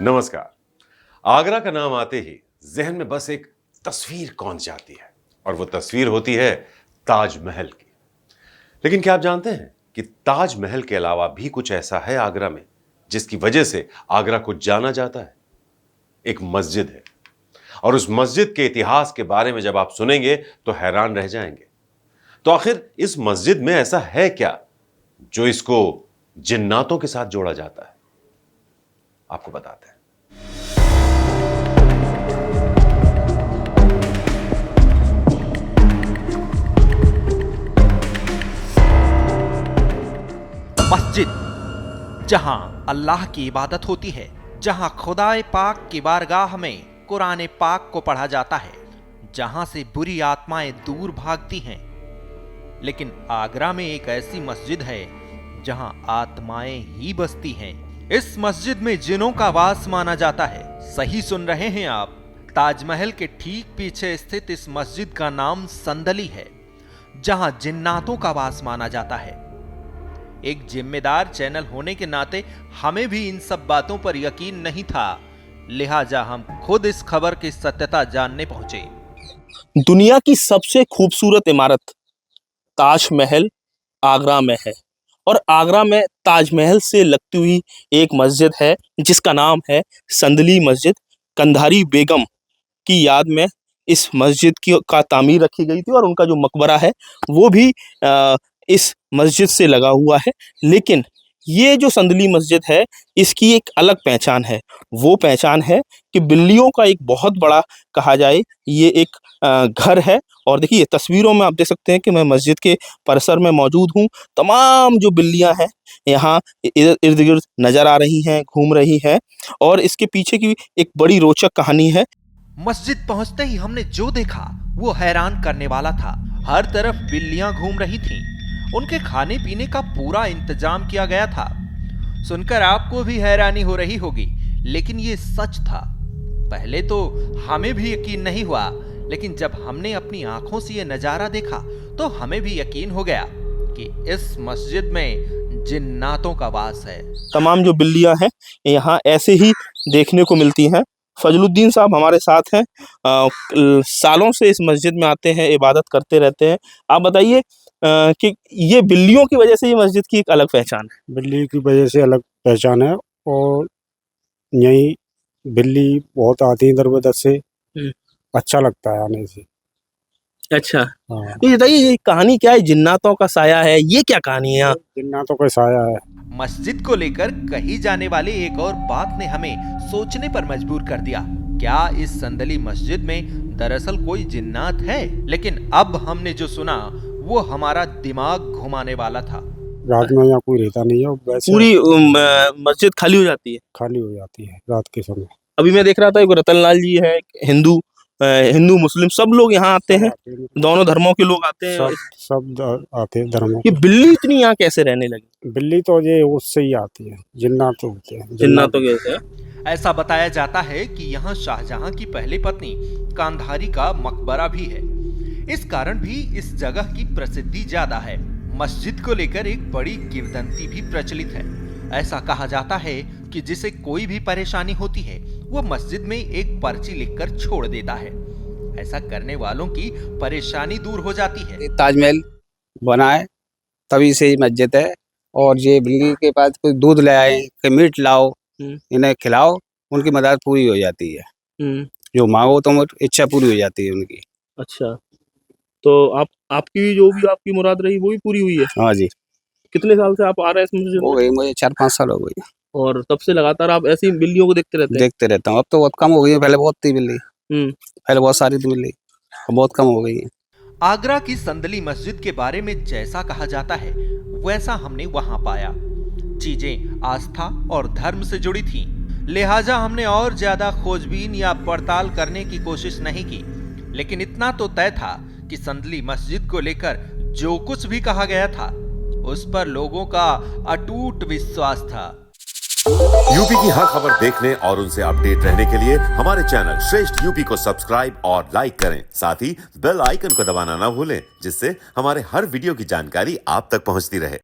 नमस्कार। आगरा का नाम आते ही जहन में बस एक तस्वीर कौन जाती है और वो तस्वीर होती है ताजमहल की। लेकिन क्या आप जानते हैं कि ताजमहल के अलावा भी कुछ ऐसा है आगरा में जिसकी वजह से आगरा को जाना जाता है? एक मस्जिद है और उस मस्जिद के इतिहास के बारे में जब आप सुनेंगे तो हैरान रह जाएंगे। तो आखिर इस मस्जिद में ऐसा है क्या जो इसको जिन्नातों के साथ जोड़ा जाता है? आपको बताते हैं। मस्जिद, जहां अल्लाह की इबादत होती है, जहां खुदाए पाक की बारगाह में कुरान पाक को पढ़ा जाता है, जहां से बुरी आत्माएं दूर भागती हैं। लेकिन आगरा में एक ऐसी मस्जिद है जहां आत्माएं ही बसती हैं। इस मस्जिद में जिनों का वास माना जाता है। सही सुन रहे हैं आप। ताजमहल के ठीक पीछे स्थित इस मस्जिद का नाम संदली है, जहां जिन्नातों का वास माना जाता है। एक जिम्मेदार चैनल होने के नाते हमें भी इन सब बातों पर यकीन नहीं था, लिहाजा हम खुद इस खबर की सत्यता जानने पहुंचे। दुनिया की सबसे खूबसूरत इमारत ताजमहल आगरा में है और आगरा में ताजमहल से लगती हुई एक मस्जिद है जिसका नाम है संदली मस्जिद। कंधारी बेगम की याद में इस मस्जिद का तामीर रखी गई थी और उनका जो मकबरा है वो भी इस मस्जिद से लगा हुआ है। लेकिन ये जो संदली मस्जिद है इसकी एक अलग पहचान है। वो पहचान है कि बिल्लियों का एक बहुत बड़ा, कहा जाए, ये एक घर है। और देखिए तस्वीरों में आप देख सकते हैं कि मैं मस्जिद के परिसर में मौजूद हूँ। तमाम जो बिल्लियां हैं यहाँ इर्द गिर्द नजर आ रही हैं, घूम रही हैं और इसके पीछे की एक बड़ी रोचक कहानी है। मस्जिद पहुंचते ही हमने जो देखा वो हैरान करने वाला था। हर तरफ बिल्लियां घूम रही थीं। उनके खाने पीने का पूरा इंतजाम किया गया था। सुनकर आपको भी हैरानी हो रही होगी, लेकिन ये सच था। पहले तो हमें भी यकीन नहीं हुआ, लेकिन जब हमने अपनी आंखों से ये नजारा देखा तो हमें भी यकीन हो गया कि इस मस्जिद में जिन्नातों का वास है। तमाम जो बिल्लियां हैं यहाँ ऐसे ही देखने को मिलती हैं। फजलुद्दीन साहब हमारे साथ हैं, सालों से इस मस्जिद में आते हैं, इबादत करते रहते हैं। आप बताइए कि ये बिल्लियों की वजह से ये मस्जिद की एक अलग पहचान है। बिल्ली की वजह से अलग पहचान है और यही बिल्ली बहुत आती है इधर उधर से, अच्छा लगता है आने से। अच्छा, हाँ, ये बताइए ये कहानी क्या है? जिन्नातों का साया है, ये क्या कहानी है यहाँ? जिन्नातों का साया है। मस्जिद को लेकर कही जाने वाली एक और बात ने हमें सोचने पर मजबूर कर दिया। क्या इस संदली मस्जिद में दरअसल कोई जिन्नात है? लेकिन अब हमने जो सुना वो हमारा दिमाग घुमाने वाला था। रात में यहाँ कोई रहता नहीं है, वैसे पूरी मस्जिद खाली हो जाती है? खाली हो जाती है रात के समय। अभी मैं देख रहा था एक रतनलाल जी है, हिंदू मुस्लिम सब लोग यहाँ आते हैं, दोनों धर्मों के लोग आते हैं। सब आते हैं धर्मों। ये बिल्ली इतनी यहाँ कैसे रहने लगी? बिल्ली तो ये उससे ही आती है, जिन्नात तो होते हैं। जिन्नातों कैसे? ऐसा बताया जाता है कि यहाँ शाहजहां की पहली पत्नी कांधारी का मकबरा भी है। इस कारण भी इस जगह की प्रसिद्धि ज्यादा है। मस्जिद को लेकर एक बड़ी किंवदंती भी प्रचलित है। ऐसा कहा जाता है कि जिसे कोई भी परेशानी होती है वो मस्जिद में एक पर्ची लिखकर छोड़ देता है। ऐसा करने वालों की परेशानी दूर हो जाती है। ताजमहल बना है तभी से ही मस्जिद है। और ये बिल्ली के पास कोई दूध ले आए, कोई मीट लाओ, इन्हें खिलाओ, उनकी मदद पूरी हो जाती है। जो मांगो तो इच्छा पूरी हो जाती है उनकी। अच्छा, तो आपकी जो भी आपकी मुराद रही वो भी पूरी हुई है? हाँ जी। कितने साल से आप आ रहे हैं इस मस्जिद में? हो गई मुझे 4-5 साल हो गई। और तब से लगातार आप ऐसी बिल्लियों को देखते रहते हैं? देखते रहता हूँ। अब तो बहुत कम हो गई है, पहले बहुत थी बिल्ली। पहले बहुत सारी थी बिल्ली, अब बहुत कम हो गई है। आगरा की संदली मस्जिद के बारे में जैसा कहा जाता है वैसा हमने वहां पाया। चीजें आस्था और धर्म से जुड़ी थीं, लिहाजा हमने और ज्यादा खोजबीन या पड़ताल करने की कोशिश नहीं की। लेकिन इतना तो तय था कि संदली मस्जिद को लेकर जो कुछ भी कहा गया था उस पर लोगों का अटूट विश्वास था। यूपी की हर खबर देखने और उनसे अपडेट रहने के लिए हमारे चैनल श्रेष्ठ यूपी को सब्सक्राइब और लाइक करें। साथ ही बेल आइकन को दबाना ना भूलें, जिससे हमारे हर वीडियो की जानकारी आप तक पहुंचती रहे।